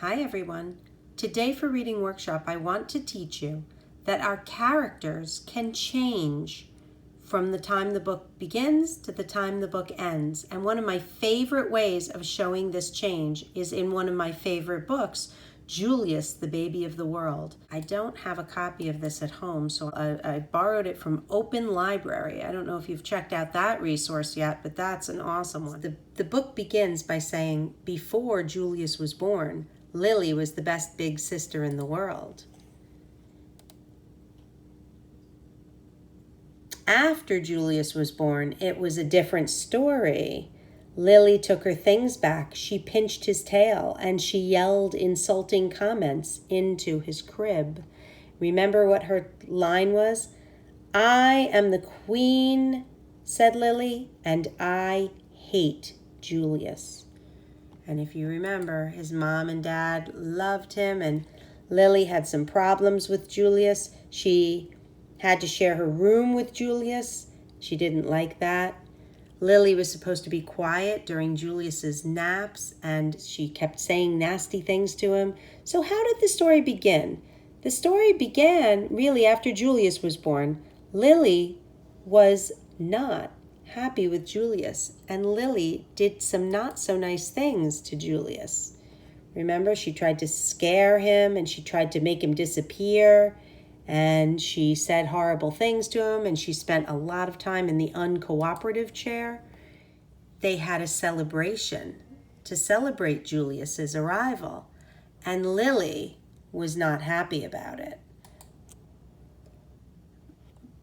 Hi everyone. Today for Reading Workshop, I want to teach you that our characters can change from the time the book begins to the time the book ends. And one of my favorite ways of showing this change is in one of my favorite books, Julius, the Baby of the World. I don't have a copy of this at home, so I borrowed it from Open Library. I don't know if you've checked out that resource yet, but that's an awesome one. The book begins by saying, before Julius was born, Lily was the best big sister in the world. After Julius was born, it was a different story. Lily took her things back. She pinched his tail and she yelled insulting comments into his crib. Remember what her line was? "I am the queen," said Lily, "and I hate Julius." And if you remember, his mom and dad loved him, and Lily had some problems with Julius. She had to share her room with Julius. She didn't like that. Lily was supposed to be quiet during Julius's naps, and she kept saying nasty things to him. So how did the story begin? The story began really after Julius was born. Lily was not happy with Julius, and Lily did some not so nice things to Julius. Remember, she tried to scare him and she tried to make him disappear, and she said horrible things to him, and she spent a lot of time in the uncooperative chair. They had a celebration to celebrate Julius's arrival, and Lily was not happy about it.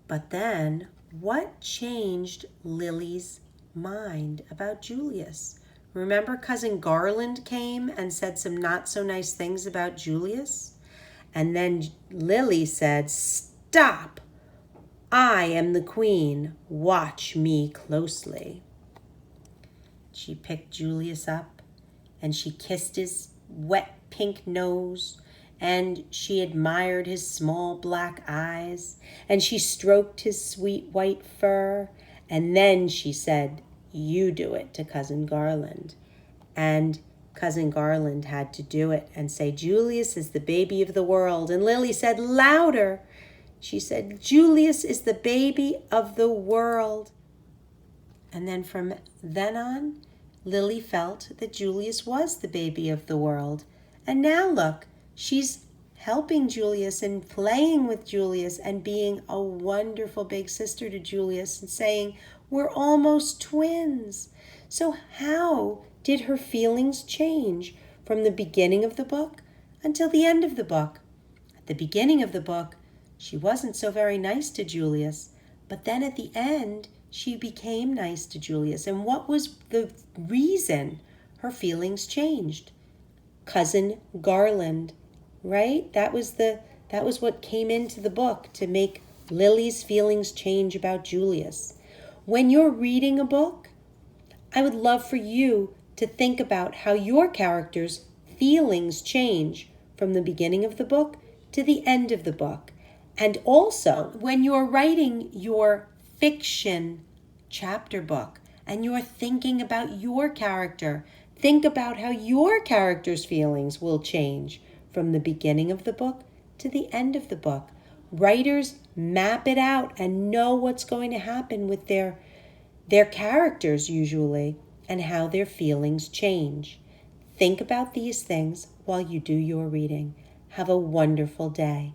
But then, what changed Lily's mind about Julius? Remember, Cousin Garland came and said some not so nice things about Julius? And then Lily said, "Stop! I am the queen. Watch me closely." She picked Julius up and she kissed his wet pink nose, and she admired his small black eyes, and she stroked his sweet white fur, and then she said, "You do it," to Cousin Garland. And Cousin Garland had to do it and say, "Julius is the baby of the world." And Lily said louder. She said, "Julius is the baby of the world." And then from then on, Lily felt that Julius was the baby of the world. And now look, she's helping Julius and playing with Julius and being a wonderful big sister to Julius and saying, "We're almost twins." So how did her feelings change from the beginning of the book until the end of the book? At the beginning of the book, she wasn't so very nice to Julius, but then at the end, she became nice to Julius. And what was the reason her feelings changed? Cousin Garland, right? That was what came into the book to make Lily's feelings change about Julius. When you're reading a book, I would love for you to think about how your characters' feelings change from the beginning of the book to the end of the book. And also, when you're writing your fiction chapter book and you're thinking about your character, think about how your character's feelings will change from the beginning of the book to the end of the book. Writers map it out and know what's going to happen with their characters usually and how their feelings change. Think about these things while you do your reading. Have a wonderful day.